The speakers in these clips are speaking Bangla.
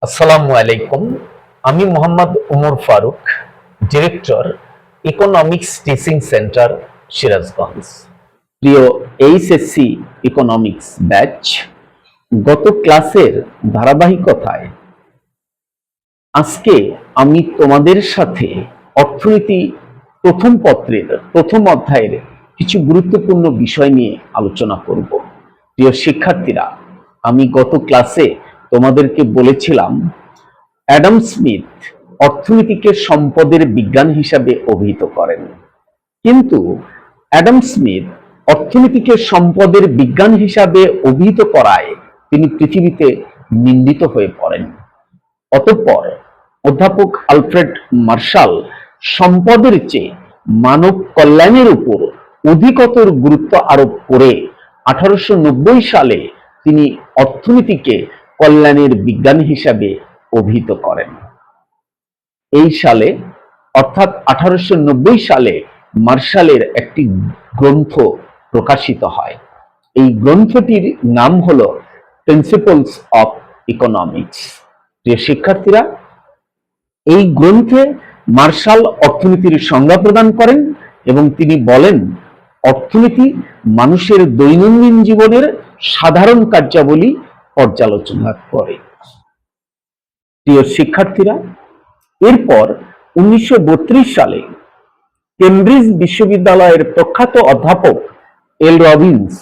আসসালামু আলাইকুম। আমি Mohammad Umar Faruk, director, economics teaching centre, Sirajganj. প্রিয় এইচএসসি ইকোনমিক্স ব্যাচ, গত ক্লাসের ধারাবাহিকতায় আজকে আমি তোমাদের সাথে অর্থনীতি প্রথম পত্রের প্রথম অধ্যায়ের কিছু গুরুত্বপূর্ণ বিষয় নিয়ে আলোচনা করব। প্রিয় শিক্ষার্থীরা, আমি গত ক্লাসে তোমাদেরকে বলেছিলাম অ্যাডাম স্মিথ অর্থনীতিকে সম্পদের বিজ্ঞান হিসাবে অভিহিত করেন, কিন্তু অ্যাডাম স্মিথ অর্থনীতিকে সম্পদের বিজ্ঞান হিসাবে অভিহিত করায় তিনি পৃথিবীতে নিন্দিত হয়ে পড়েন। অতঃপর অধ্যাপক আলফ্রেড মার্শাল সম্পদের চেয়ে মানব কল্যাণের উপর অধিকতর গুরুত্ব আরোপ করে 1890 সালে তিনি অর্থনীতিকে কল্যাণের বিজ্ঞান হিসাবে অভিহিত করেন। এই সালে অর্থাৎ 1890 সালে মার্শালের একটি গ্রন্থ প্রকাশিত হয়। এই গ্রন্থটির নাম হলো প্রিন্সিপলস অফ ইকোনমিক্স। প্রিয় শিক্ষার্থীরা, এই গ্রন্থে মার্শাল অর্থনীতির সংজ্ঞা প্রদান করেন এবং তিনি বলেন অর্থনীতি মানুষের দৈনন্দিন জীবনের সাধারণ কার্যাবলী পর্যালোচনা করে। প্রিয় শিক্ষার্থীরা, এরপর 1932 সালে কেমব্রিজ বিশ্ববিদ্যালয়ের প্রখ্যাত অধ্যাপক এল রবিন্স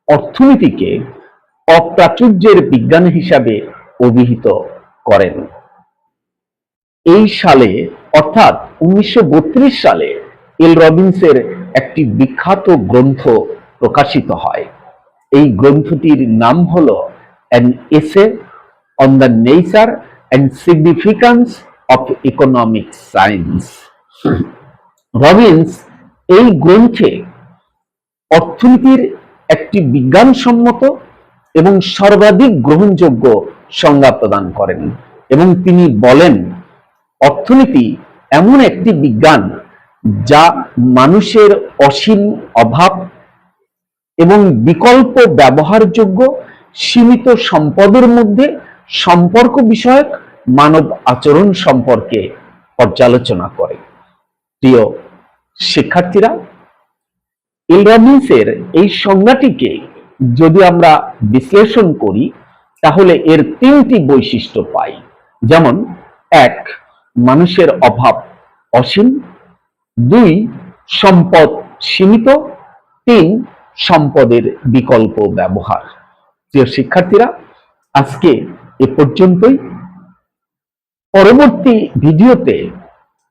অর্থনীতিকে অপ্রাচুর্যের বিজ্ঞান হিসাবে অভিহিত করেন। এই সালে অর্থাৎ 1932 সালে এল রবিন্সের একটি বিখ্যাত গ্রন্থ প্রকাশিত হয়। এই গ্রন্থটির নাম হলো an essay on the nature and significance of economic science. Robbins এই গ্রন্থে অর্থনীতির একটি বিজ্ঞানসম্মত এবং সর্বাধিক গ্রহণযোগ্য সংজ্ঞা প্রদান করেন এবং তিনি বলেন অর্থনীতি এমন একটি বিজ্ঞান যা মানুষের অসীম অভাব এবং বিকল্প ব্যবহারযোগ্য সীমিত সম্পদের মধ্যে সম্পর্ক বিষয়ক মানব আচরণ সম্পর্কে পর্যালোচনা করে। প্রিয় শিক্ষার্থীরা, এল রবিন্সের এই সংজ্ঞাটিকে যদি আমরা বিশ্লেষণ করি তাহলে এর তিনটি বৈশিষ্ট্য পাই, যেমন 1, মানুষের অভাব অসীম, 2, সম্পদ সীমিত, 3, সম্পদের বিকল্প ব্যবহার। প্রিয় শিক্ষার্থীরা, আজকে এ পর্যন্তই। পরবর্তী ভিডিওতে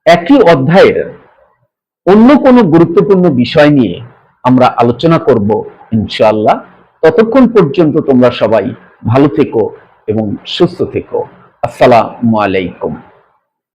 একই অধ্যায়ের অন্য কোনো গুরুত্বপূর্ণ বিষয় নিয়ে আমরা আলোচনা করব ইনশাআল্লাহ। ততক্ষণ পর্যন্ত তোমরা সবাই ভালো থেকো এবং সুস্থ থেকো। আসসালামু আলাইকুম।